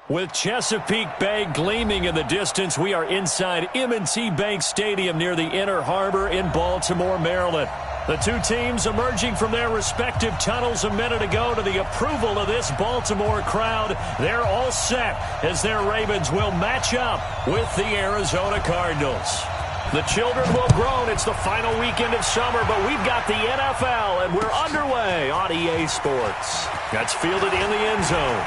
With Chesapeake Bay gleaming in the distance, we are inside M&T Bank Stadium near the Inner Harbor in Baltimore, Maryland. The two teams emerging from their respective tunnels a minute ago to the approval of this Baltimore crowd. They're all set as their Ravens will match up with the Arizona Cardinals. The children will groan. It's the final weekend of summer, but we've got the NFL, and we're underway on EA Sports. That's fielded in the end zone.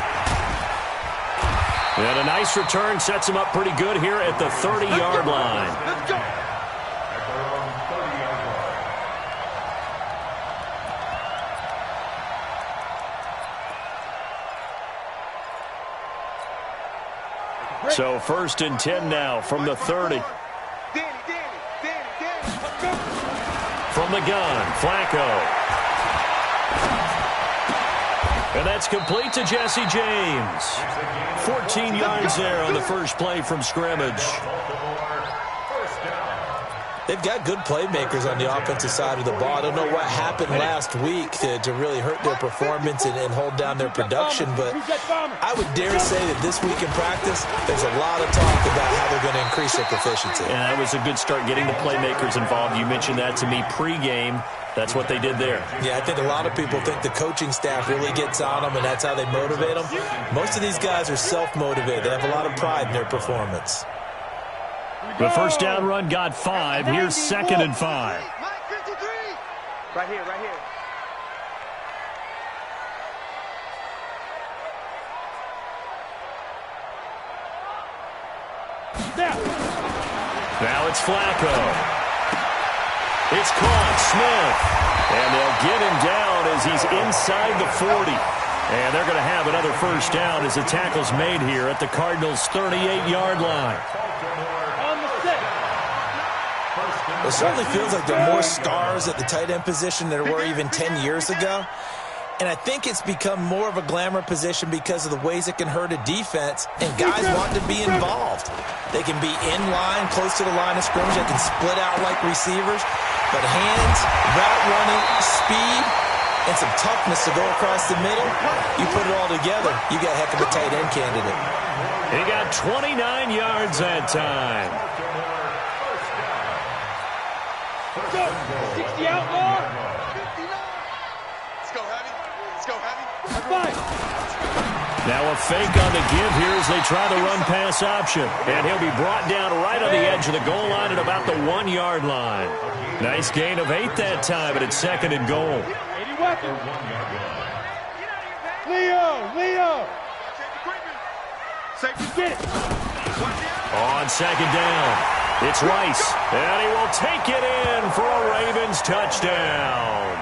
And a nice return sets him up pretty good here at the 30-yard line. Let's go. So 1st and 10 now from the 30. From the gun, Flacco. And that's complete to Jesse James. 14 yards there on the first play from scrimmage. They've got good playmakers on the offensive side of the ball. I don't know what happened last week to really hurt their performance and hold down their production, but I would dare say that this week in practice, there's a lot of talk about how they're going to increase their proficiency. And that was a good start getting the playmakers involved. You mentioned that to me pregame. That's what they did there. Yeah, I think a lot of people think the coaching staff really gets on them, and that's how they motivate them. Most of these guys are self-motivated. They have a lot of pride in their performance. The first down run got 5. Here's 2nd and 5. Right here, right here. Now it's Flacco. It's caught, Smith. And they'll get him down as he's inside the 40. And they're going to have another first down as the tackle's made here at the Cardinals' 38-yard line. It certainly feels like there are more stars at the tight end position than there were even 10 years ago. And I think it's become more of a glamour position because of the ways it can hurt a defense, and guys want to be involved. They can be in line, close to the line of scrimmage. They can split out like receivers. But hands, route running, speed, and some toughness to go across the middle, you put it all together, you got a heck of a tight end candidate. He got 29 yards that time. 60 outlaw. 59. Let's go heavy. Let's go heavy. Now a fake on the give here as they try the run-pass option. And he'll be brought down right on the edge of the goal line at about the 1-yard line. Nice gain of 8 that time, and it's 2nd and goal. Leo. Safety get it. On 2nd down. It's Rice, and he will take it in for a Ravens touchdown.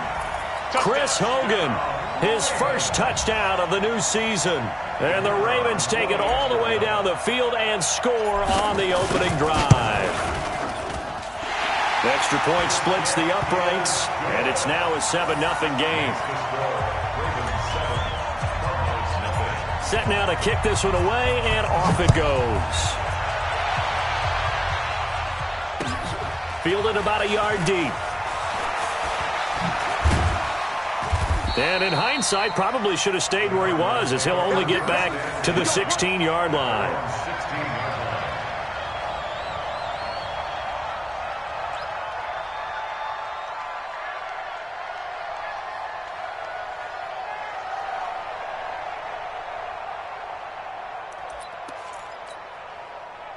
Chris Hogan, his first touchdown of the new season. And the Ravens take it all the way down the field and score on the opening drive. The extra point splits the uprights, and it's now a 7-0 game. Set now to kick this one away, and off it goes. Fielded about a yard deep. And in hindsight, probably should have stayed where he was, as he'll only get back to the 16-yard line.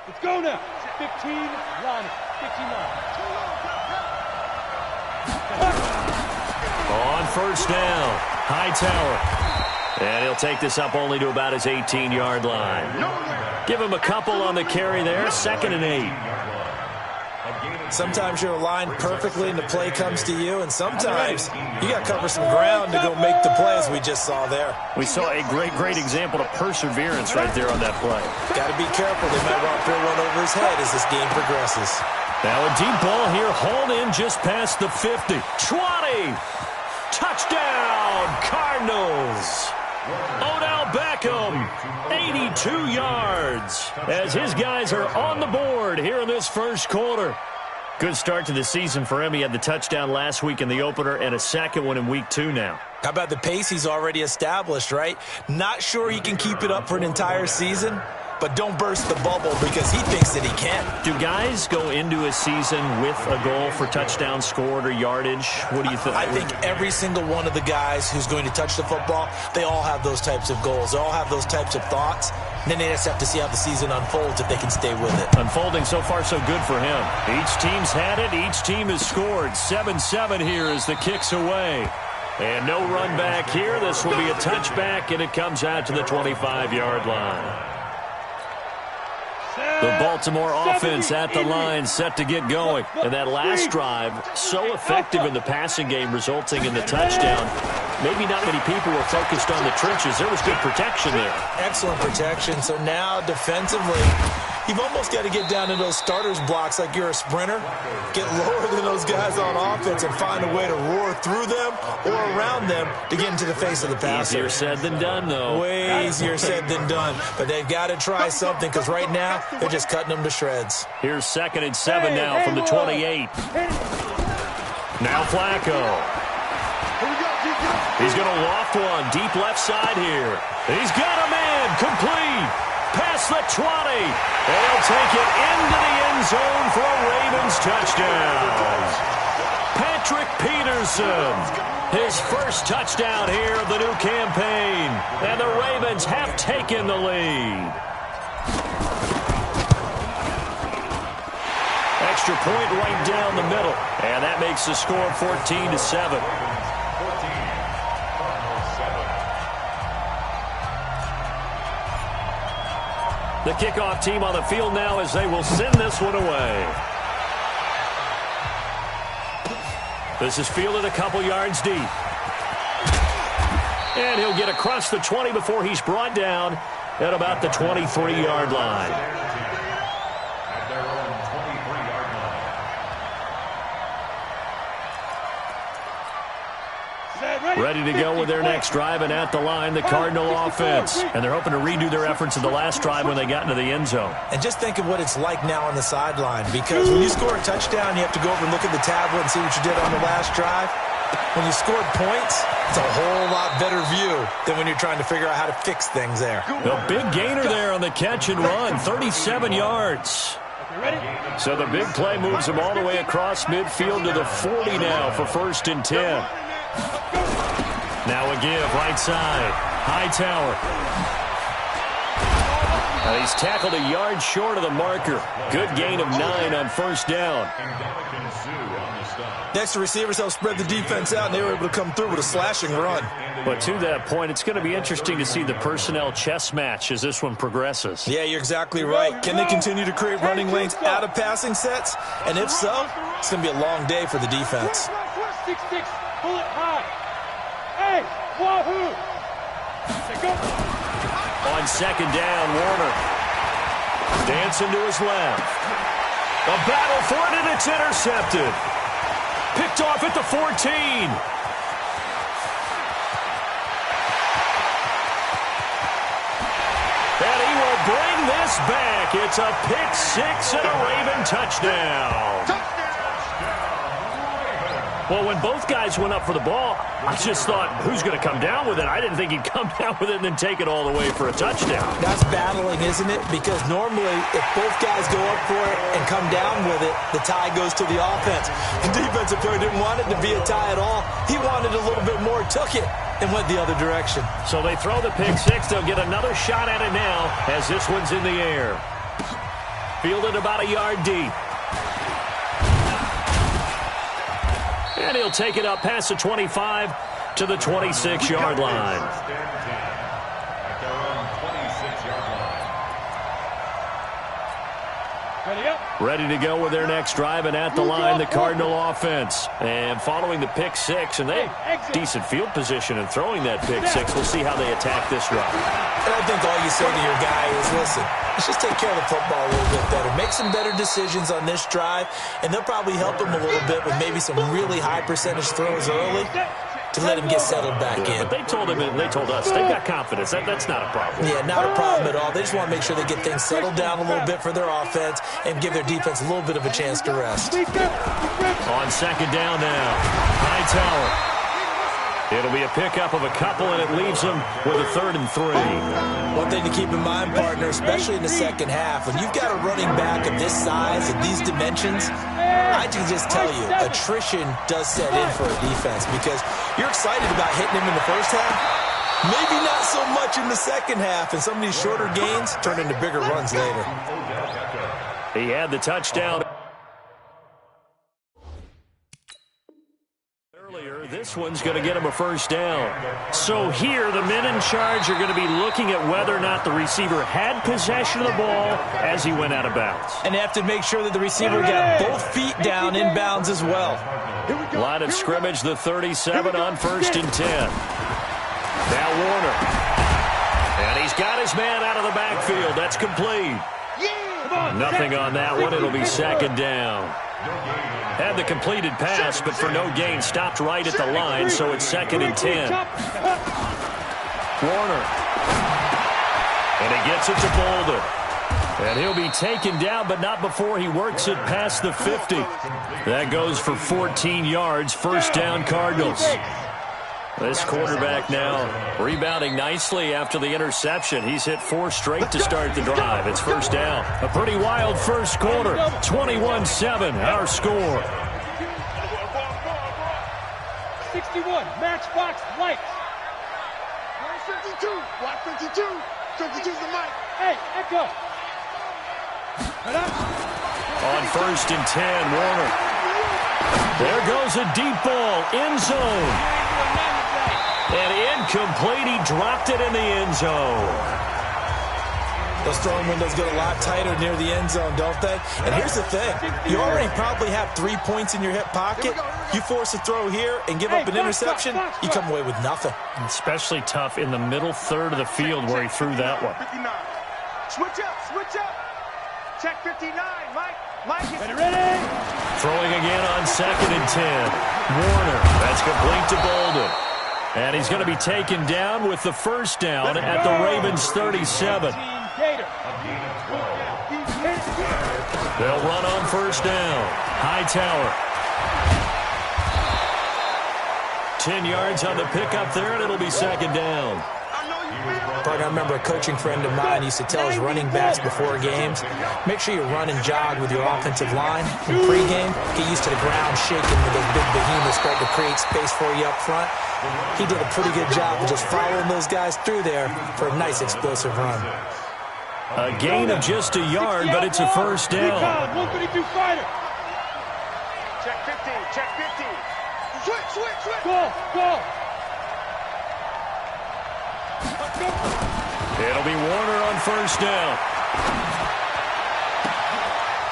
Let's go now. 15 line. 15 line. On first down, Hightower. And he'll take this up only to about his 18-yard line. Give him a couple on the carry there, 2nd and 8. Sometimes you're aligned perfectly and the play comes to you, and sometimes you got to cover some ground to go make the play, as we just saw there. We saw a great example of perseverance right there on that play. Got to be careful. They might want to throw one over his head as this game progresses. Now a deep ball here, hauled in just past the 50. 20! Touchdown, Cardinals! Odell Beckham, 82 yards, as his guys are on the board here in this first quarter. Good start to the season for him. He had the touchdown last week in the opener and a second one in week 2 now. How about the pace he's already established, right? Not sure he can keep it up for an entire season, but don't burst the bubble because he thinks that he can. Do guys go into a season with a goal for touchdowns scored or yardage? What do you think? I think every single one of the guys who's going to touch the football, they all have those types of goals. They all have those types of thoughts. And then they just have to see how the season unfolds if they can stay with it. Unfolding so far so good for him. Each team's had it. Each team has scored. 7-7 here as the kick's away. And no run back here. This will be a touchback, and it comes out to the 25-yard line. The Baltimore offense at the line, set to get going. And that last drive, so effective in the passing game, resulting in the touchdown. Maybe not many people were focused on the trenches. There was good protection there. Excellent protection. So now defensively, you've almost got to get down to those starters blocks like you're a sprinter. Get lower than those guys on offense and find a way to roar through them or around them to get into the face of the passer. Easier said than done, though. Way easier said than done. But they've got to try something because right now they're just cutting them to shreds. Here's 2nd and 7 now from the 28. Now Flacco. He's going to loft one deep left side here. He's got a man complete. Past the 20. And he'll take it into the end zone for a Ravens touchdown. Patrick Peterson, his first touchdown here of the new campaign. And the Ravens have taken the lead. Extra point right down the middle. And that makes the score 14-7. The kickoff team on the field now as they will send this one away. This is fielded a couple yards deep. And he'll get across the 20 before he's brought down at about the 23-yard line. Ready to go with their next drive, and at the line, the Cardinal offense. And they're hoping to redo their efforts in the last drive when they got into the end zone. And just think of what it's like now on the sideline, because when you score a touchdown, you have to go over and look at the tablet and see what you did on the last drive. When you scored points, it's a whole lot better view than when you're trying to figure out how to fix things there. A big gainer there on the catch and run, 37 yards. So the big play moves him all the way across midfield to the 40 now for 1st and 10. Now a give, right side. Hightower. And he's tackled a yard short of the marker. Good gain of 9 on 1st down. Next, the receivers help spread the defense out, and they were able to come through with a slashing run. But to that point, it's going to be interesting to see the personnel chess match as this one progresses. Yeah, you're exactly right. Can they continue to create running lanes out of passing sets? And if so, it's going to be a long day for the defense. 6-6, pull it high. Hey, wahoo! On 2nd down, Warner. Dancing to his left. A battle for it, and it's intercepted. Picked off at the 14. And he will bring this back. It's a pick 6 and a Raven touchdown. Well, when both guys went up for the ball, I just thought, who's going to come down with it? I didn't think he'd come down with it and then take it all the way for a touchdown. That's battling, isn't it? Because normally, if both guys go up for it and come down with it, the tie goes to the offense. The defensive player didn't want it to be a tie at all. He wanted a little bit more, took it, and went the other direction. So they throw the pick 6. They'll get another shot at it now as this one's in the air. Fielded about a yard deep. And he'll take it up past the 25 to the 26-yard line. Ready to go with their next drive, and at the line, the Cardinal offense. And following the pick 6, and they decent field position in throwing that pick 6. We'll see how they attack this drive. And I think all you say to your guy is, listen, let's just take care of the football a little bit better. Make some better decisions on this drive, and they'll probably help him a little bit with maybe some really high percentage throws early. to let him get settled back in. But they told us, they've got confidence. That's not a problem. Yeah, not a problem at all. They just want to make sure they get things settled down a little bit for their offense and give their defense a little bit of a chance to rest. On second down now, Hightower. It'll be a pickup of a couple, and it leaves them with a 3rd and 3. One thing to keep in mind, partner, especially in the second half, when you've got a running back of this size and these dimensions, I can just tell you, attrition does set in for a defense because you're excited about hitting him in the first half. Maybe not so much in the second half, and some of these shorter gains turn into bigger runs later. He had the touchdown. This one's going to get him a first down. So here, the men in charge are going to be looking at whether or not the receiver had possession of the ball as he went out of bounds. And they have to make sure that the receiver got both feet down in bounds as well. Line of scrimmage, the 37 on 1st and 10. Now Warner. And he's got his man out of the backfield. That's complete. Nothing on that one. It'll be 2nd down. Had the completed pass, but for no gain, stopped right at the line, so it's 2nd and 10. Warner. And he gets it to Bolden. And he'll be taken down, but not before he works it past the 50. That goes for 14 yards, 1st down Cardinals. This quarterback now rebounding nicely after the interception. He's hit 4 straight to start the drive. It's 1st down. A pretty wild first quarter. 21-7, our score. 61, matchbox lights. 52, block 52. 52's the mic. Hey, Echo. On 1st and 10, Warner. There goes a deep ball, end zone. And incomplete, he dropped it in the end zone. Those throwing windows get a lot tighter near the end zone, don't they? And here's the thing. You already probably have 3 points in your hip pocket. You force a throw here and give up an interception, you come away with nothing. Especially tough in the middle 3rd of the field where he threw that one. 59. Switch up. Check 59, Mike. Ready? Throwing again on 2nd and 10. Warner, that's complete to Bolden. And he's going to be taken down with the 1st down at the Ravens 37. They'll run on 1st down. Hightower. 10 yards on the pickup there, and it'll be 2nd down. Partner, I remember a coaching friend of mine used to tell his running backs before games, make sure you run and jog with your offensive line in pregame. Get used to the ground shaking with those big behemoths starting to create space for you up front. He did a pretty good job of just following those guys through there for a nice explosive run. A gain of just a yard, but it's a 1st down. 152 fighter. Check 50. Switch. Go. It'll be Warner on 1st down.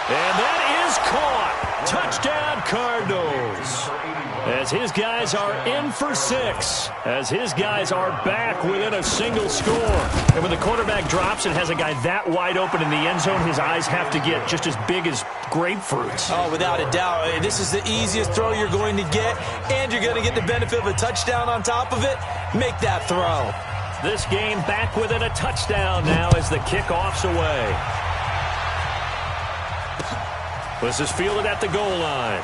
And that is caught. Touchdown, Cardinals. As his guys are in for 6. As his guys are back within a single score. And when the quarterback drops and has a guy that wide open in the end zone, his eyes have to get just as big as grapefruits. Oh, without a doubt. This is the easiest throw you're going to get, and you're going to get the benefit of a touchdown on top of it. Make that throw. This game back within a touchdown now as the kickoff's away. This is fielded at the goal line.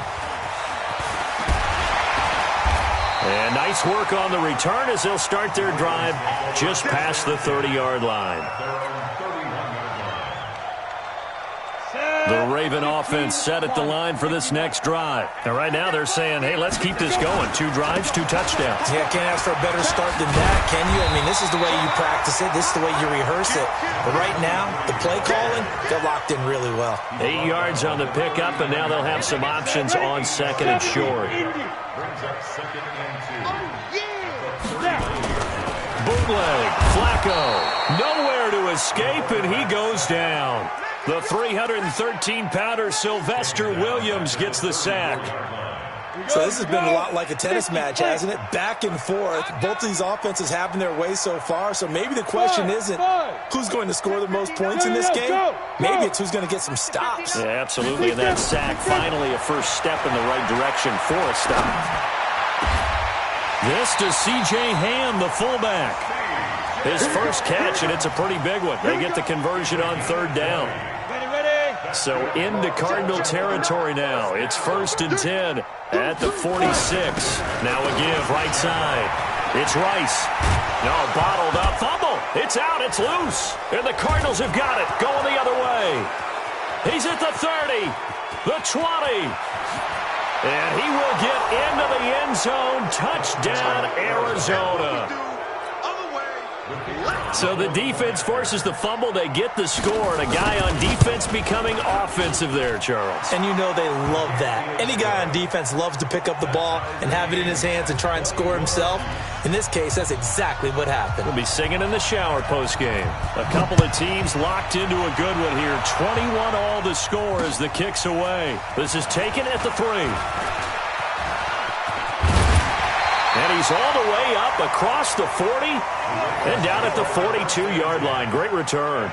And nice work on the return as they'll start their drive just past the 30-yard line. The Raven offense set at the line for this next drive. And right now they're saying, hey, let's keep this going. 2 drives, 2 touchdowns. Yeah, can't ask for a better start than that, can you? I mean, this is the way you practice it. This is the way you rehearse it. But right now, the play calling, they're locked in really well. 8 yards on the pickup, and now they'll have some options on 2nd and short. Bootleg, Flacco, nowhere to escape, and he goes down. The 313-pounder Sylvester Williams gets the sack. So this has been a lot like a tennis match, hasn't it? Back and forth. Both of these offenses having their way so far. So maybe the question isn't who's going to score the most points in this game. Maybe it's who's going to get some stops. Yeah, absolutely. And that sack, finally a first step in the right direction for a stop. This to C.J. Ham, the fullback. His first catch, and it's a pretty big one. They get the conversion on third down. So into Cardinal territory now. It's 1st and 10 at the 46. Now a give right side. It's Rice. No, bottled up. Fumble. It's out. It's loose. And the Cardinals have got it. Going the other way. He's at the 30. The 20. And he will get into the end zone. Touchdown, Arizona. So the defense forces the fumble. They get the score, and a guy on defense becoming offensive there, Charles. And you know they love that. Any guy on defense loves to pick up the ball and have it in his hands and try and score himself. In this case, that's exactly what happened. We'll be singing in the shower postgame. A couple of teams locked into a good one here. 21 all the score as the kick's away. This is taken at the 3. And he's all the way up across the 40 and down at the 42-yard line. Great return.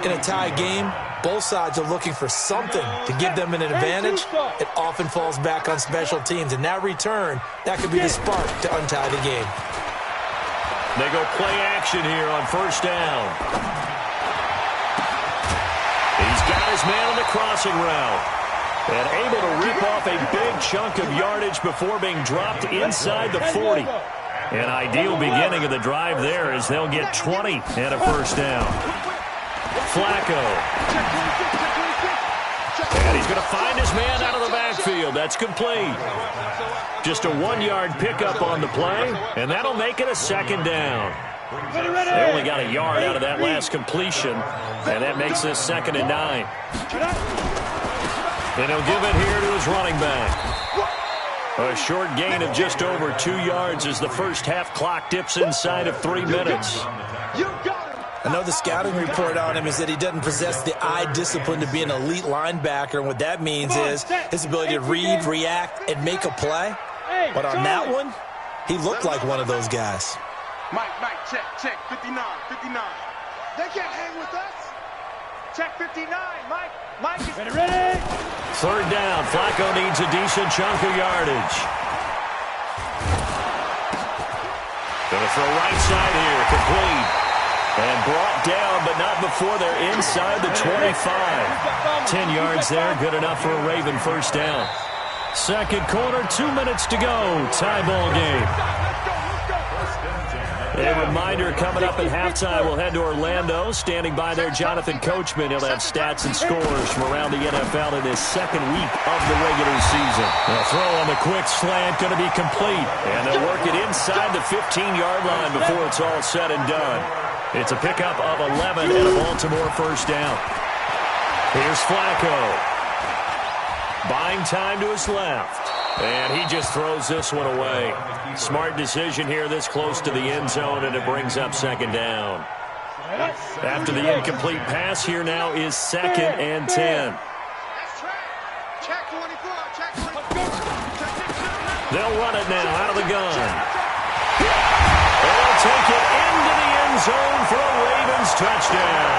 In a tie game, both sides are looking for something to give them an advantage. It often falls back on special teams. And that return, that could be the spark to untie the game. They go play action here on first down. He's got his man on the crossing route. And able to rip off a big chunk of yardage before being dropped inside the 40. An ideal beginning of the drive there as they'll get 20 and a first down. Flacco. And he's going to find his man out of the backfield. That's complete. Just a 1-yard pickup on the play, and that'll make it a second down. They only got a yard out of that last completion, and that makes this 2nd and 9. And he'll give it here to his running back. A short gain of just over 2 yards as the first half clock dips inside of 3 minutes. I know the scouting report on him is that he doesn't possess the eye discipline to be an elite linebacker. And what that means is his ability to read, react, and make a play. But on that one, he looked like one of those guys. Mike, check, 59. They can't hang with us. Check 59, Mike is ready. Third down. Flacco needs a decent chunk of yardage. Going to throw right side here. Complete. And brought down, but not before they're inside the 25. 10 yards there. Good enough for a Raven first down. Second quarter, 2 minutes to go. Tie ball game. A reminder coming up at halftime, we'll head to Orlando. Standing by there, Jonathan Coachman. He'll have stats and scores from around the NFL in his second week of the regular season. The throw on the quick slant going to be complete. And they'll work it inside the 15-yard line before it's all said and done. It's a pickup of 11 and a Baltimore first down. Here's Flacco. Buying time to his left. And he just throws this one away. Smart decision here this close to the end zone, and it brings up second down. After the incomplete pass, here now is 2nd and 10. They'll run it now out of the gun. And they'll take it into the end zone for a Ravens touchdown.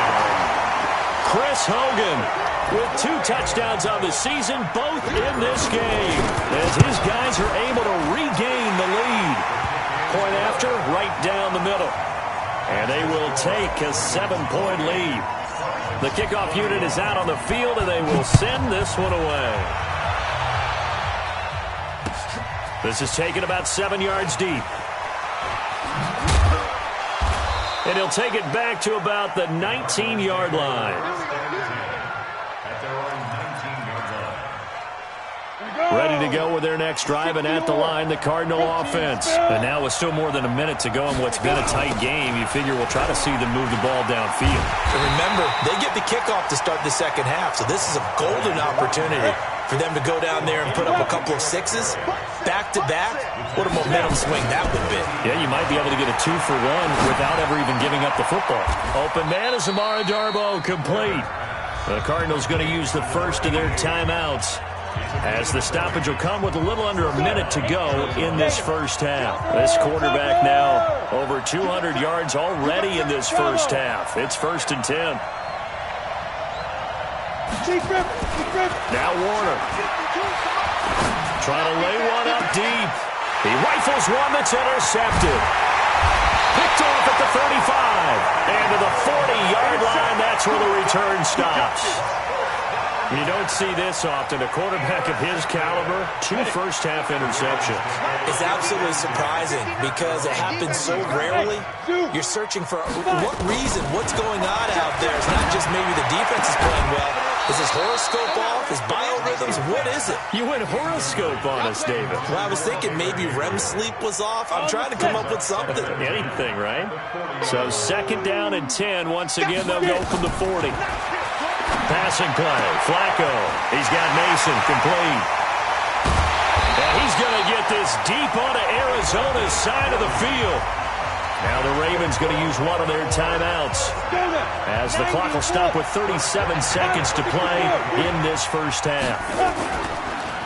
Chris Hogan with 2 touchdowns on the season, both in this game, as his guys are able to regain the lead. Point after, right down the middle. And they will take a 7-point lead. The kickoff unit is out on the field, and they will send this one away. This is taken about 7 yards deep. And he'll take it back to about the 19-yard line. Ready to go with their next drive, and at the line, the Cardinal offense. And now with still more than a minute to go in what's been a tight game, you figure we'll try to see them move the ball downfield. And remember, they get the kickoff to start the second half, so this is a golden opportunity for them to go down there and put up a couple of sixes. Back-to-back, what a momentum swing that would be. Yeah, you might be able to get a 2-for-1 without ever even giving up the football. Open man is Amara Darboh, complete. The Cardinals going to use the first of their timeouts, as the stoppage will come with a little under a minute to go in this first half. This quarterback now over 200 yards already in this first half. It's 1st and 10. Now Warner trying to lay one up deep. He rifles one that's intercepted. Picked off at the 35. And to the 40-yard line, that's where the return stops. You don't see this often. A quarterback of his caliber, 2 first-half interceptions. It's absolutely surprising because it happens so rarely. You're searching for what reason, what's going on out there. It's not just maybe the defense is playing well. Is his horoscope off? His biorhythms? What is it? You went horoscope on us, David. Well, I was thinking maybe REM sleep was off. I'm trying to come up with something. Anything, right? So 2nd down and 10. Once again, they'll go from the 40. Passing play. Flacco. He's got Mason complete. And he's going to get this deep onto Arizona's side of the field. Now the Ravens going to use one of their timeouts as the clock will stop with 37 seconds to play in this first half.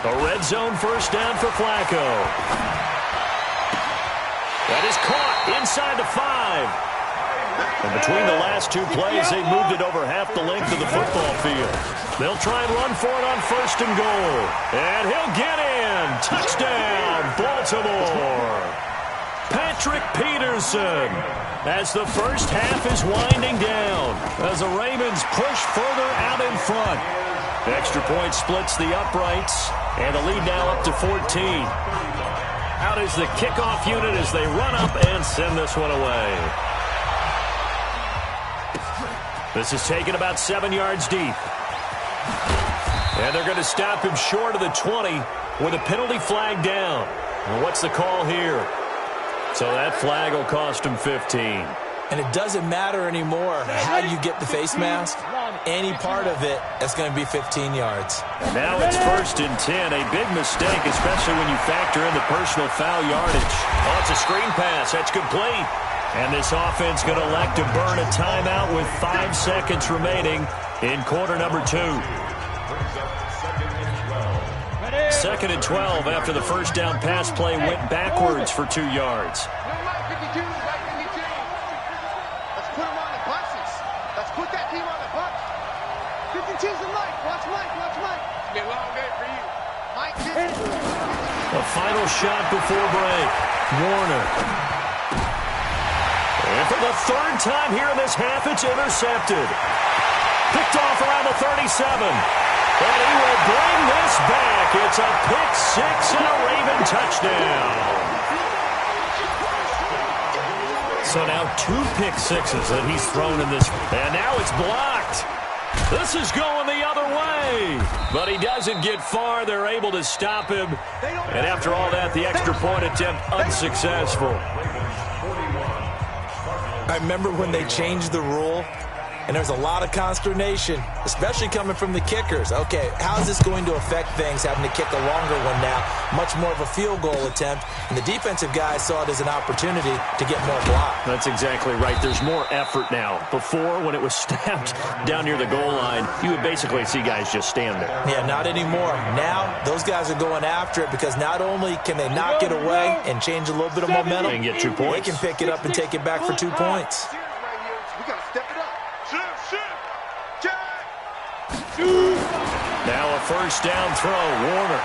A red zone first down for Flacco. That is caught inside the 5. And between the last 2 plays, they moved it over half the length of the football field. They'll try and run for it on 1st and goal. And he'll get in. Touchdown, Baltimore. Patrick Peterson, as the first half is winding down, as the Ravens push further out in front. Extra point splits the uprights, and the lead now up to 14. Out is the kickoff unit as they run up and send this one away. This is taken about 7 yards deep. And they're going to stop him short of the 20 with a penalty flag down. Well, what's the call here? So that flag will cost him 15. And it doesn't matter anymore how you get the face mask. Any part of it, that's going to be 15 yards. And now it's 1st and 10. A big mistake, especially when you factor in the personal foul yardage. Oh, it's a screen pass. That's complete. And this offense going to elect to burn a timeout with 5 seconds remaining in quarter number 2. 2nd and 12 after the first down pass play went backwards for 2 yards. Let's put him on the buses. Let's put that team on the bus. 52's and Mike. Watch Mike. Watch Mike. It's been a long day for you. Mike, a final shot before break. Warner. And for the 3rd time here in this half, it's intercepted. Picked off around the 37. And he will bring this back. It's a pick 6 and a Raven touchdown. So now 2 pick 6s that he's thrown in this. And now it's blocked. This is going the other way. But he doesn't get far. They're able to stop him. And after all that, the extra point attempt unsuccessful. I remember when they changed the rule, and there's a lot of consternation, especially coming from the kickers. Okay, how is this going to affect things, having to kick a longer one now, much more of a field goal attempt, and the defensive guys saw it as an opportunity to get more block. That's exactly right. There's more effort now. Before, when it was snapped down near the goal line, you would basically see guys just stand there. Yeah, not anymore. Now, those guys are going after it because not only can they knock it away and change a little bit of momentum, and get 2 points. They can pick it up and take it back for 2 points. we got to step it up. Now a first down throw. Warner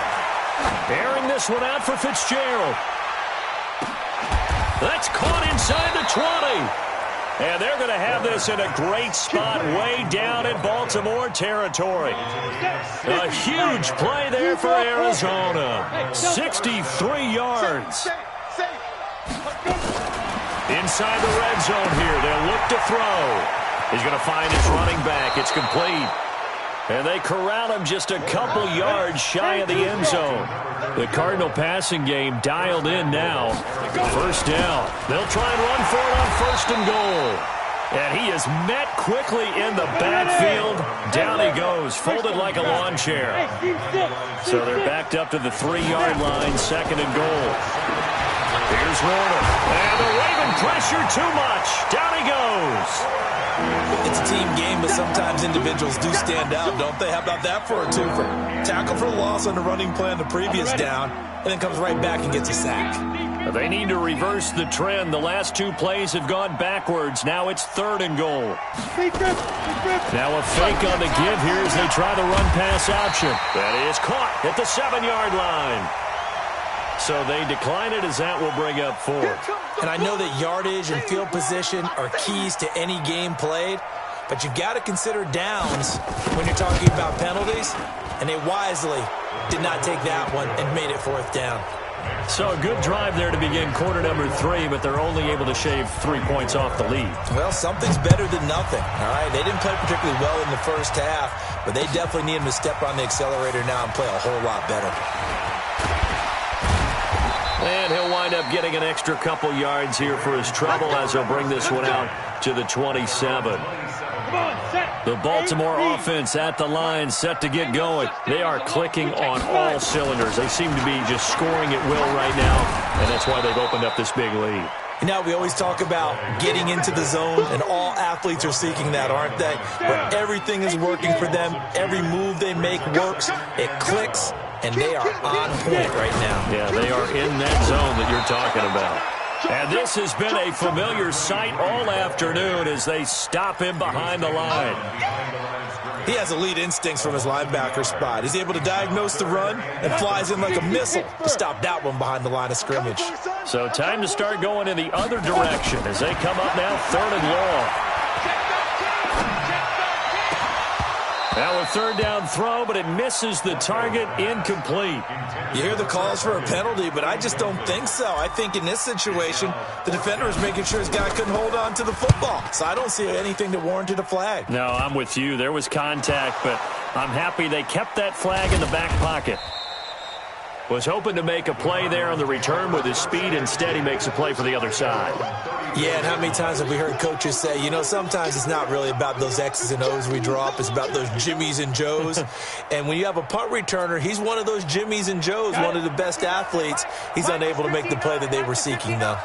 airing this one out for Fitzgerald. That's caught inside the 20. And they're going to have this in a great spot way down in Baltimore territory. A huge play there for Arizona. 63 yards. Inside the red zone here. They'll look to throw. He's going to find his running back. It's complete. And they corral him just a couple yards shy of the end zone. The Cardinal passing game dialed in now. First down. They'll try and run for it on 1st and goal. And he is met quickly in the backfield. Down he goes, folded like a lawn chair. So they're backed up to the 3-yard line, 2nd and goal. Here's Warner. And the Raven pressure too much. Down he goes. It's a team game, but sometimes individuals do stand out, don't they? How about that for a twofer? Tackle for loss on the running play on the previous down, and then comes right back and gets a sack. They need to reverse the trend. The last 2 plays have gone backwards. Now it's 3rd and goal. Now a fake on the give here as they try the run-pass option. That is caught at the 7-yard line. So they decline it as that will bring up 4. And I know that yardage and field position are keys to any game played, but you've got to consider downs when you're talking about penalties, and they wisely did not take that one and made it 4th down. So a good drive there to begin quarter number 3, but they're only able to shave 3 points off the lead. Well, something's better than nothing, all right? They didn't play particularly well in the first half, but they definitely need him to step on the accelerator now and play a whole lot better. And he'll wind up getting an extra couple yards here for his trouble as he'll bring this one out to the 27. The Baltimore offense at the line, set to get going. They are clicking on all cylinders. They seem to be just scoring at will right now, and that's why they've opened up this big lead. You know, we always talk about getting into the zone, and all athletes are seeking that, aren't they? Where everything is working for them, every move they make works, it clicks, and they are on point right now. Yeah, they are in that zone that you're talking about. And this has been a familiar sight all afternoon as they stop him behind the line. He has elite instincts from his linebacker spot. He's able to diagnose the run and flies in like a missile to stop that one behind the line of scrimmage. So time to start going in the other direction as they come up now 3rd and long. Now a 3rd down throw, but it misses the target, incomplete. You hear the calls for a penalty, but I just don't think so. I think in this situation, the defender is making sure his guy couldn't hold on to the football. So I don't see anything that warranted a flag. No, I'm with you. There was contact, but I'm happy they kept that flag in the back pocket. Was hoping to make a play there on the return with his speed. Instead, he makes a play for the other side. Yeah, and how many times have we heard coaches say, you know, sometimes it's not really about those X's and O's we draw up. It's about those Jimmies and Joes. And when you have a punt returner, he's one of those Jimmies and Joes, one of the best athletes. He's unable to make the play that they were seeking, though.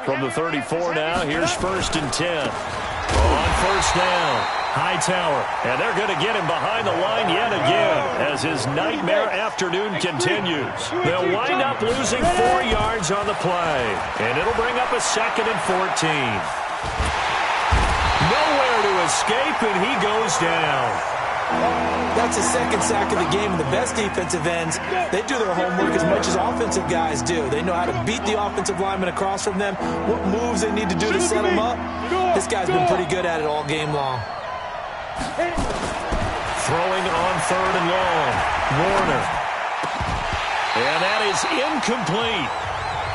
From the 34 now, here's 1st and 10. On 1st down, Hightower. And they're going to get him behind the line yet again as his nightmare afternoon continues. They'll wind up losing 4 yards on the play. And it'll bring up a 2nd and 14. Nowhere to escape, and he goes down. That's his 2nd sack of the game, and the best defensive ends, they do their homework as much as offensive guys do. They know how to beat the offensive lineman across from them, what moves they need to do to set them up. This guy's been pretty good at it all game long. Throwing on 3rd and long, Warner. And that is incomplete.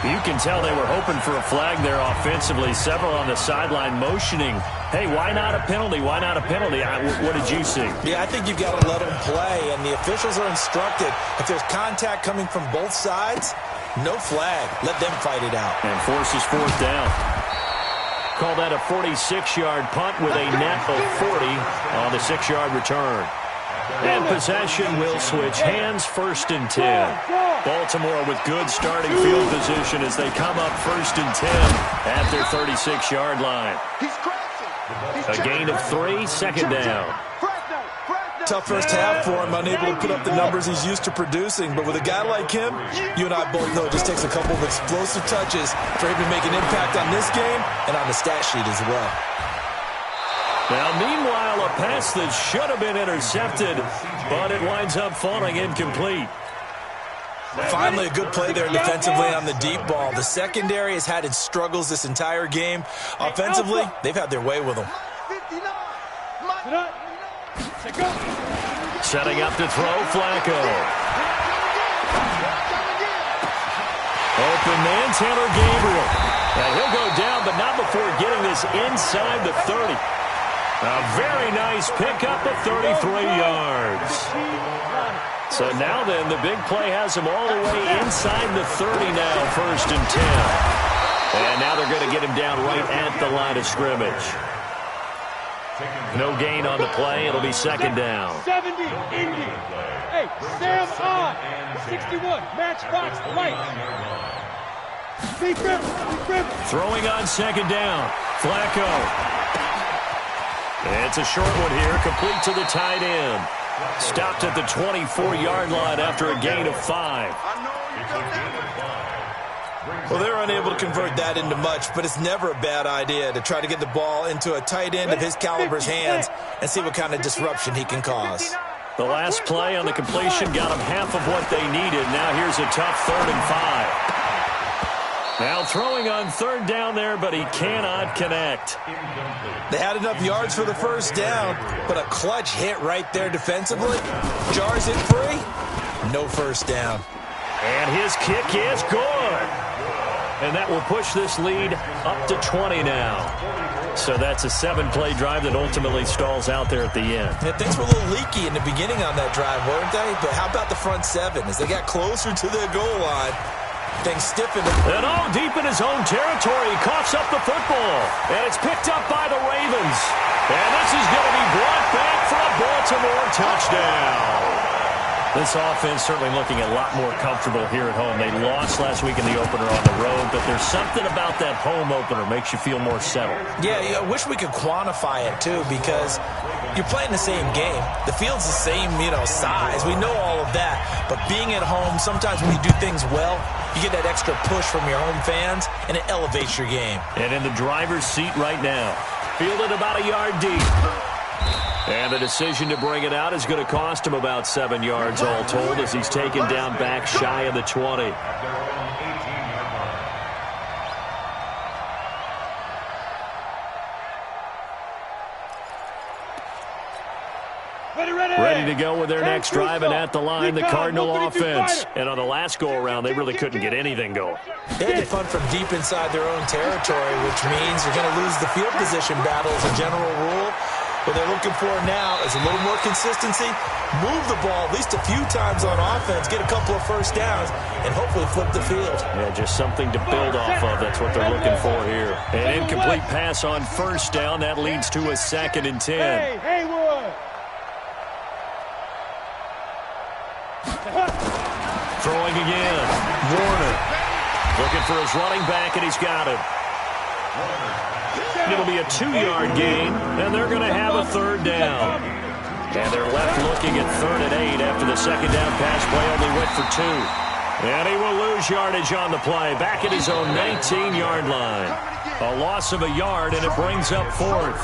You can tell they were hoping for a flag there offensively. Several on the sideline motioning, hey, why not a penalty? Why not a penalty? What did you see? Yeah, I think you've got to let them play, and the officials are instructed. If there's contact coming from both sides, no flag. Let them fight it out. And forces 4th down. Call that a 46-yard punt with a net of 40 on the 6-yard return. And possession will switch hands, 1st and 10. Baltimore with good starting field position as they come up 1st and 10 at their 36-yard line. A gain of 3, 2nd down. Tough first half for him, unable to put up the numbers he's used to producing. But with a guy like him, you and I both know it just takes a couple of explosive touches for him to make an impact on this game and on the stat sheet as well. Now, meanwhile, a pass that should have been intercepted, but it winds up falling incomplete. Finally, a good play there defensively on the deep ball. The secondary has had its struggles this entire game. Offensively, they've had their way with them. Setting up to throw, Flacco. Open man, Taylor Gabriel. And he'll go down, but not before getting this inside the 30. A very nice pickup of 33 yards. So now then, the big play has him all the way inside the 30 now, 1st and 10. And now they're going to get him down right at the line of scrimmage. No gain on the play. It'll be 2nd down. 70, Indy. Hey, Sam on. 61, matchbox right. Big rip. Throwing on 2nd down. Flacco. It's a short one here, complete to the tight end. Stopped at the 24-yard line after a gain of 5. Well, they're unable to convert that into much, but it's never a bad idea to try to get the ball into a tight end of his caliber's hands and see what kind of disruption he can cause. The last play on the completion got him half of what they needed. Now here's a tough 3rd and 5. Now throwing on third down there, but he cannot connect. They had enough yards for the first down, but a clutch hit right there defensively. Jars it free. No first down. And his kick is good. And that will push this lead up to 20 now. So that's a 7-play drive that ultimately stalls out there at the end. Yeah, things were a little leaky in the beginning on that drive, weren't they? But how about the front seven? As they got closer to the goal line, things stiffened. And deep in his own territory, he coughs up the football. And it's picked up by the Ravens. And this is going to be brought back for a Baltimore touchdown. This offense certainly looking a lot more comfortable here at home. They lost last week in the opener on the road, but there's something about that home opener makes you feel more settled. Yeah, I wish we could quantify it, too, because you're playing the same game. The field's the same, size. We know all of that. But being at home, sometimes when you do things well, you get that extra push from your home fans, and it elevates your game. And in the driver's seat right now, fielded about a yard deep. And the decision to bring it out is going to cost him about 7 yards all told as he's taken down back shy of the 20. Ready to go with their next drive, and at the line, the Cardinal offense. And on the last go-around, they really couldn't get anything going. They had to punt from deep inside their own territory, which means you're going to lose the field position battle as a general rule. What they're looking for now is a little more consistency, move the ball at least a few times on offense, get a couple of first downs, and hopefully flip the field. Yeah, just something to build off of. That's what they're looking for here. An incomplete pass on first down. That leads to a 2nd and 10. Hey, Haywood! Throwing again. Warner looking for his running back, and he's got him. It'll be a 2-yard gain, and they're going to have a 3rd down. And they're left looking at 3rd and 8 after the 2nd down pass play only went for 2. And he will lose yardage on the play, back at his own 19-yard line. A loss of a yard, and it brings up 4th.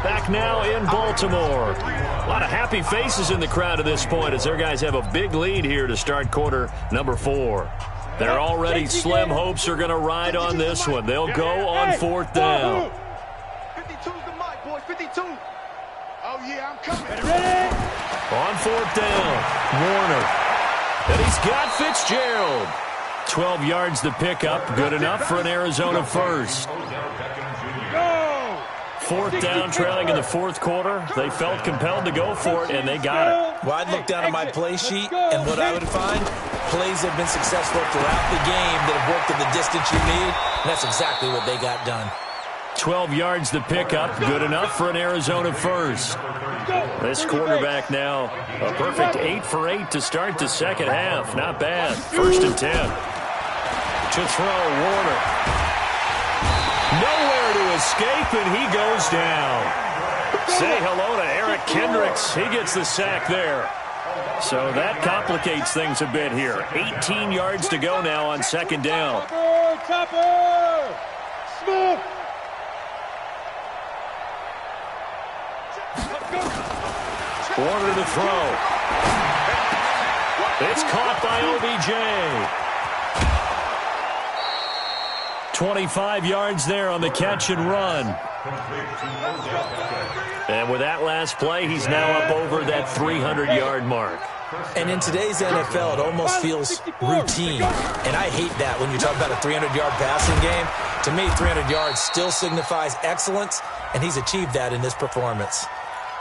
Back now in Baltimore. A lot of happy faces in the crowd at this point as their guys have a big lead here to start quarter number 4. Their already slim hopes are going to ride on this one. They'll go on 4th down. 52's the mic, boys. 52. Oh, yeah, I'm coming. Ready? On 4th down, Warner. And he's got Fitzgerald. 12 yards the pickup. Good enough for an Arizona first. 4th down, trailing in the 4th quarter. They felt compelled to go for it, and they got it. Well, I'd look down at my play sheet, and what I would find, plays have been successful throughout the game that have worked at the distance you need, and that's exactly what they got done. 12 yards the pickup, good enough for an Arizona first. This quarterback now, a perfect 8 for 8 to start the second half. Not bad. 1st and 10. To throw, Warner. Nowhere to escape, and he goes down. Say hello to Eric Kendricks. He gets the sack there. So that complicates things a bit here. 18 yards to go now on 2nd down. Chopper! Smooth! Warner to throw. It's caught by OBJ. 25 yards there on the catch and run. And with that last play, he's now up over that 300-yard mark. And in today's NFL, it almost feels routine. And I hate that when you talk about a 300-yard passing game. To me, 300 yards still signifies excellence, and he's achieved that in this performance.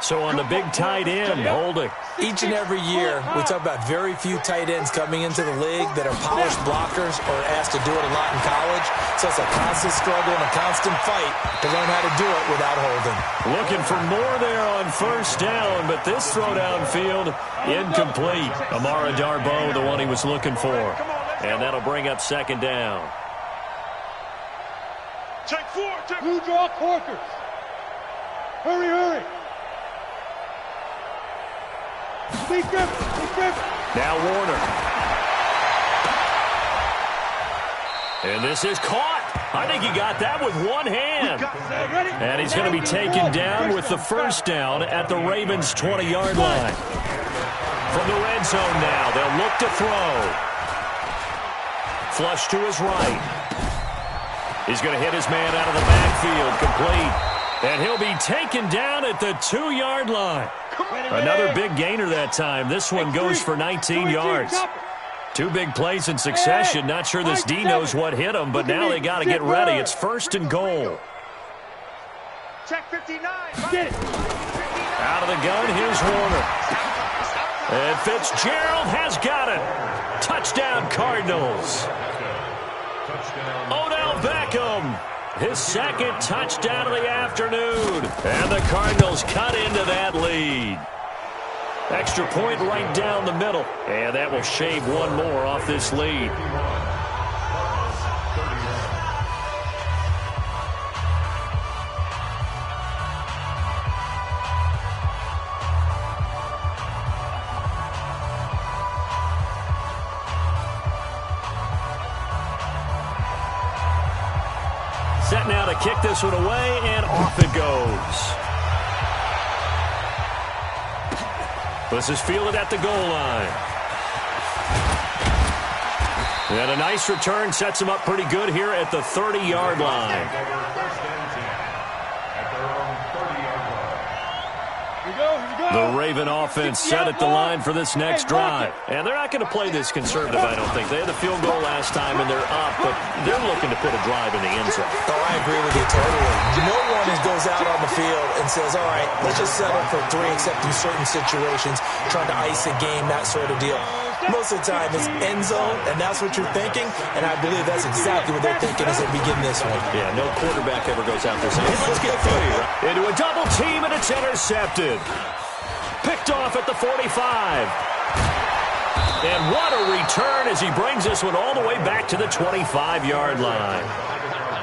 So on the big tight end, holding. Each and every year, we talk about very few tight ends coming into the league that are polished blockers or asked to do it a lot in college. So it's a constant struggle and a constant fight to learn how to do it without holding. Looking for more there on 1st down, but this throw downfield, incomplete. Amara Darboh, the one he was looking for. And that'll bring up 2nd down. Take 4. Blue draw Corkers. Hurry, hurry. Now Warner. And this is caught. I think he got that with one hand. And he's going to be taken down with the 1st down at the Ravens' 20-yard line. From the red zone now, they'll look to throw. Flush to his right. He's going to hit his man out of the backfield, complete. And he'll be taken down at the 2-yard line. Another big gainer that time. This one goes for 19 yards. 2 big plays in succession. Not sure this D knows what hit him, but now they got to get ready. It's 1st and goal. Check 59. Get it. Out of the gun, here's Warner. And Fitzgerald has got it. Touchdown, Cardinals. Odell Beckham, his 2nd touchdown of the afternoon. And the Cardinals cut into that lead. Extra point right down the middle. And that will shave one more off this lead. Set now to kick this one away, and off it goes. This is fielded at the goal line. And a nice return sets him up pretty good here at the 30-yard line. The Raven offense set at the line for this next drive. And they're not going to play this conservative, I don't think. They had the field goal last time, and they're up, but they're looking to put a drive in the end zone. Oh, I agree with you totally. No one goes out on the field and says, all right, let's just settle for 3, except in certain situations, trying to ice a game, that sort of deal. Most of the time, it's end zone, and that's what you're thinking, and I believe that's exactly what they're thinking as they begin this one. Yeah, no quarterback ever goes out there saying, hey, let's get 3. Into a double team, and it's intercepted. Picked off at the 45. And what a return as he brings this one all the way back to the 25-yard line.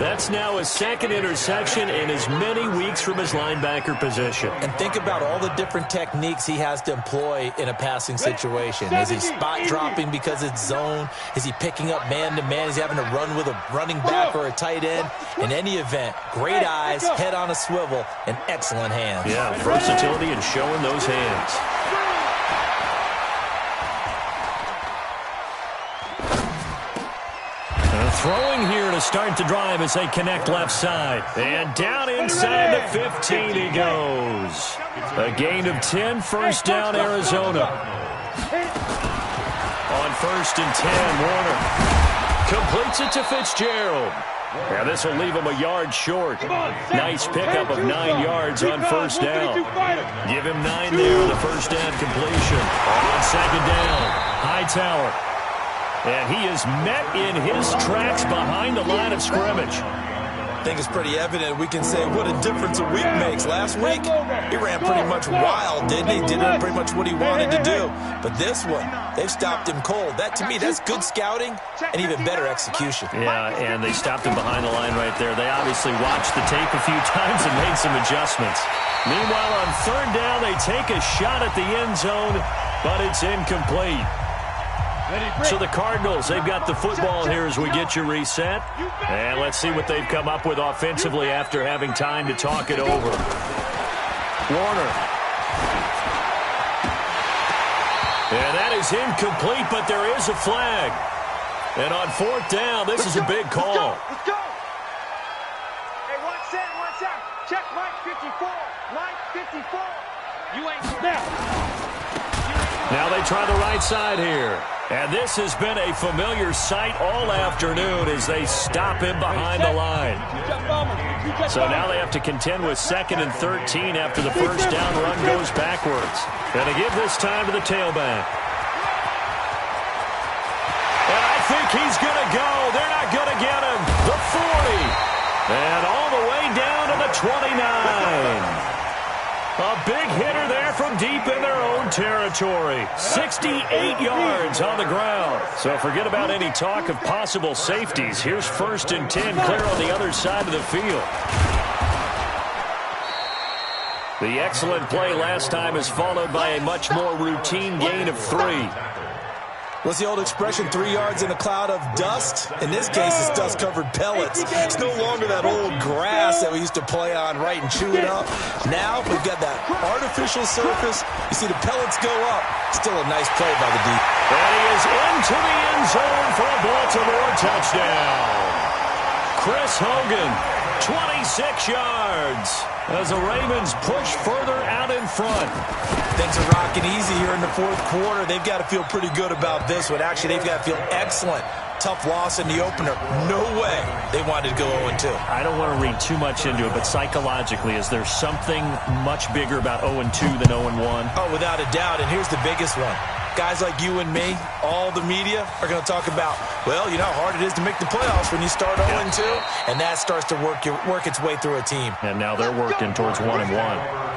That's now his 2nd interception in as many weeks from his linebacker position. And think about all the different techniques he has to employ in a passing situation. Is he spot dropping because it's zone? Is he picking up man-to-man? Is he having to run with a running back or a tight end? In any event, great eyes, head on a swivel, and excellent hands. Yeah, versatility and showing those hands. Throwing here to start the drive as they connect left side. And down inside the 15 he goes. A gain of 10, 1st down Arizona. On 1st and 10, Warner completes it to Fitzgerald. Now this will leave him a yard short. Nice pickup of 9 yards on 1st down. Give him 9 there on the 1st down completion. On 2nd down, Hightower. And he is met in his tracks behind the line of scrimmage. I think it's pretty evident. We can say what a difference a week makes. Last week, he ran pretty much wild, didn't he? Did pretty much what he wanted to do. But this one, they've stopped him cold. That, to me, that's good scouting and even better execution. Yeah, and they stopped him behind the line right there. They obviously watched the tape a few times and made some adjustments. Meanwhile, on 3rd down, they take a shot at the end zone, but it's incomplete. So the Cardinals, they've got the football here as we get you reset. And let's see what they've come up with offensively after having time to talk it over. Warner. And that is incomplete, but there is a flag. And on 4th down, this is a big call. Let's go. Hey, watch that, watch out. Check Mike 54. Mike 54. You ain't snap. Now they try the right side here. And this has been a familiar sight all afternoon as they stop him behind the line. So now they have to contend with 2nd and 13 after the 1st down run goes backwards. And to give this time to the tailback. And I think he's going to go. They're not going to get him. The 40. And all the way down to the 29. A big hitter there from deep in their own territory. 68 yards on the ground. So forget about any talk of possible safeties. Here's 1st and 10 clear on the other side of the field. The excellent play last time is followed by a much more routine gain of 3. What's the old expression, 3 yards in a cloud of dust? In this case, it's dust-covered pellets. It's no longer that old grass that we used to play on, right, and chew it up. Now we've got that artificial surface. You see the pellets go up. Still a nice play by the D. And he is into the end zone for a Baltimore touchdown. Chris Hogan, 26 yards, as the Ravens push further out in front. Things are rocking easy here in the fourth quarter. They've got to feel pretty good about this one. Actually, they've got to feel excellent. Tough loss in the opener. No way they wanted to go 0-2. I don't want to read too much into it, but psychologically, is there something much bigger about 0-2 than 0-1? Oh, without a doubt, and here's the biggest one. Guys like you and me, all the media, are going to talk about, well, you know how hard it is to make the playoffs when you start 0-2, and that starts to work its way through a team. And now they're working towards 1-1.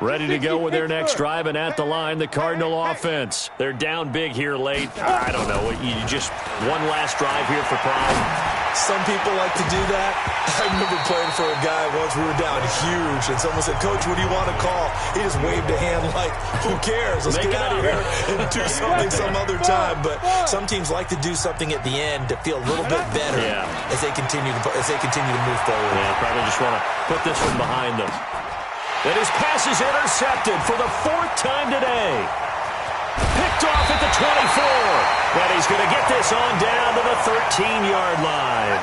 Ready to go with their next drive, and at the line, the Cardinal offense. They're down big here late. I don't know. You just one last drive here for pride. Some people like to do that. I remember playing for a guy once. We were down huge, and someone said, "Coach, what do you want to call?" He just waved a hand like, "Who cares? Let's get out of here and do something some other time." But some teams like to do something at the end to feel a little bit better as they continue to move forward. Yeah, probably just want to put this one behind them. And his pass is intercepted for the fourth time today. Picked off at the 24. And he's going to get this on down to the 13-yard line.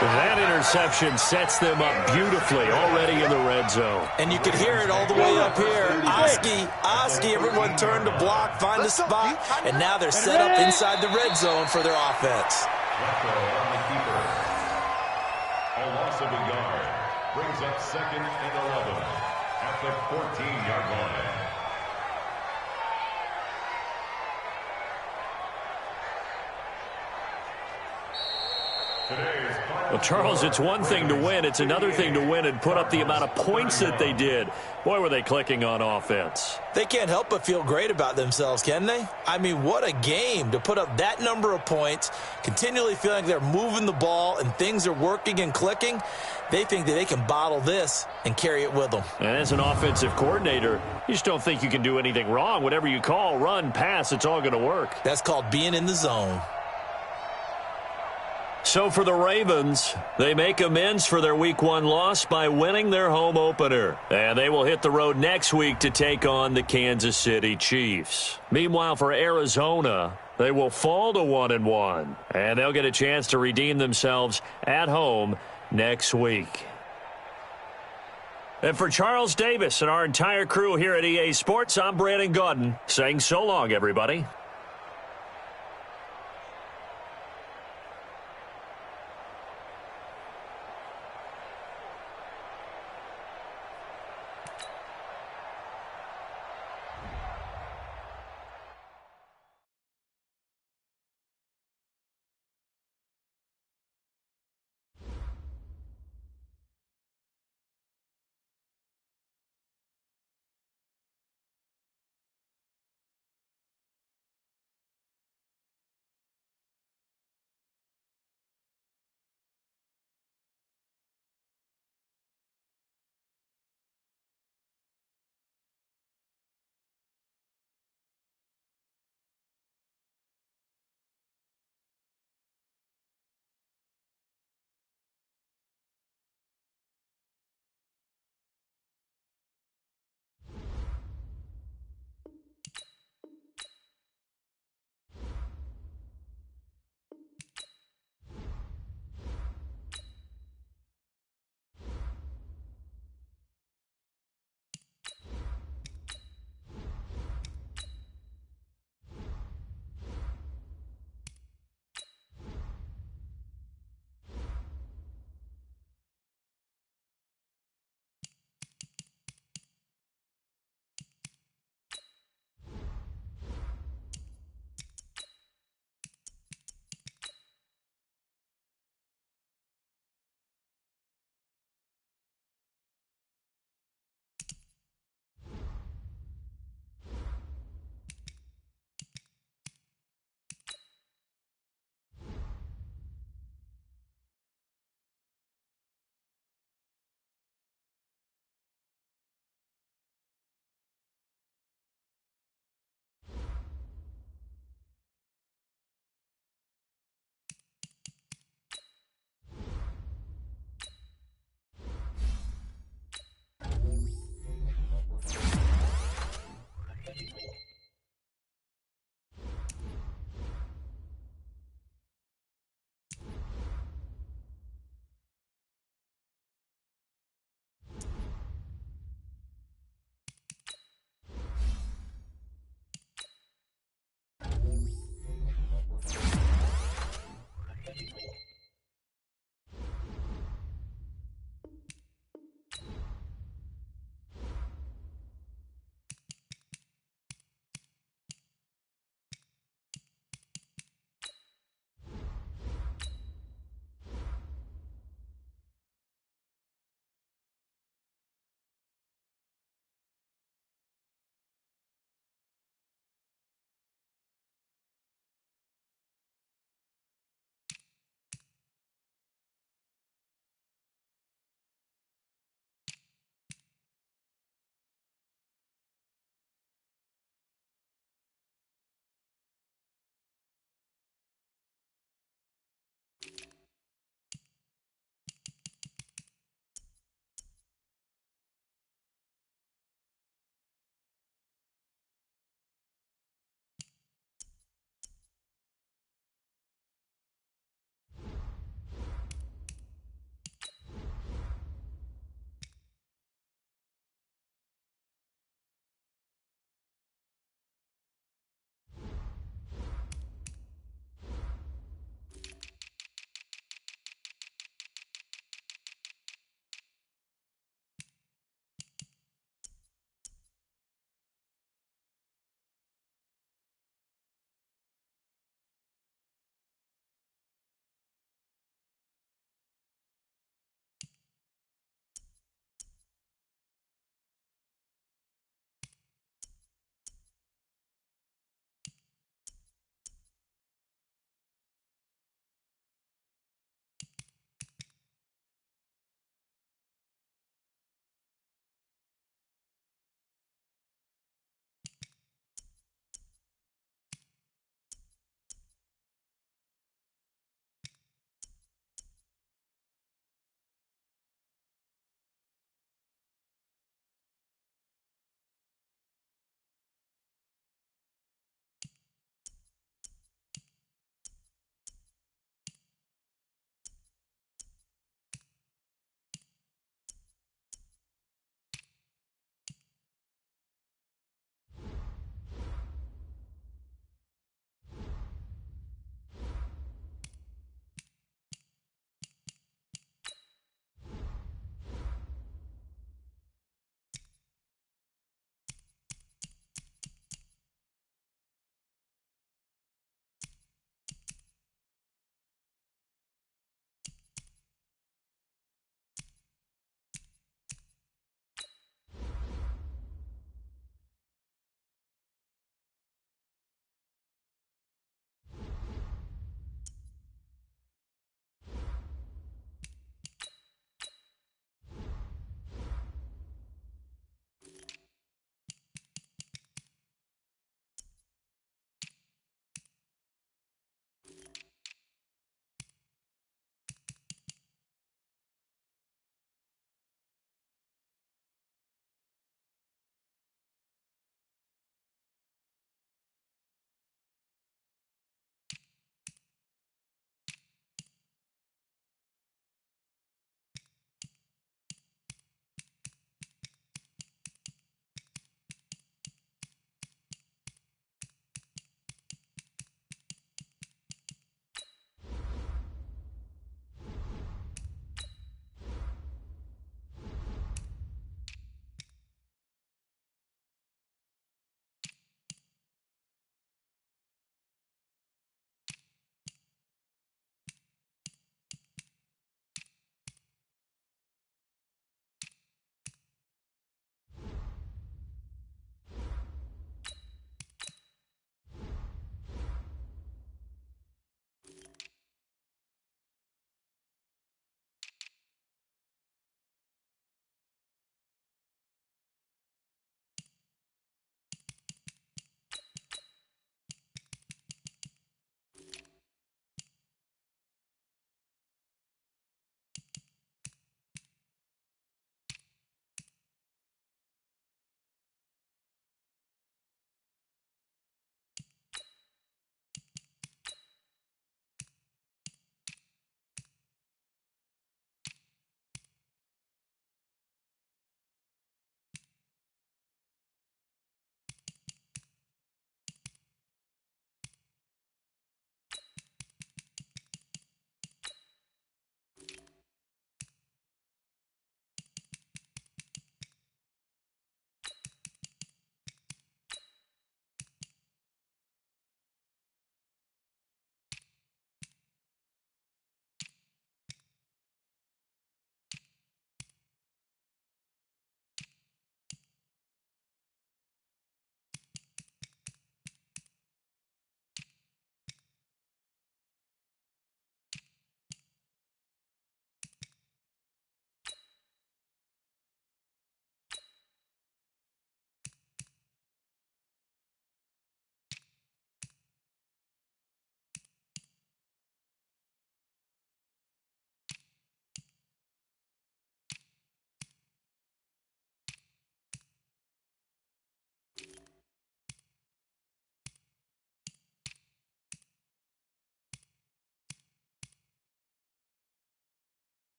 That interception sets them up beautifully already in the red zone. And you can hear it all the way up here. Oski, everyone turned to block, find a spot, and now they're set up inside the red zone for their offense. A loss of a yard brings up 2nd and 11 at the 14-yard line. Well, Charles, it's one thing to win. It's another thing to win and put up the amount of points that they did. Boy, were they clicking on offense. They can't help but feel great about themselves, can they? I mean, what a game to put up that number of points, continually feeling like they're moving the ball and things are working and clicking. They think that they can bottle this and carry it with them. And as an offensive coordinator, you just don't think you can do anything wrong. Whatever you call, run, pass, it's all going to work. That's called being in the zone. So for the Ravens, they make amends for their Week 1 loss by winning their home opener. And they will hit the road next week to take on the Kansas City Chiefs. Meanwhile, for Arizona, they will fall to 1-1. And they'll get a chance to redeem themselves at home next week. And for Charles Davis and our entire crew here at EA Sports, I'm Brandon Gaudin saying so long, everybody.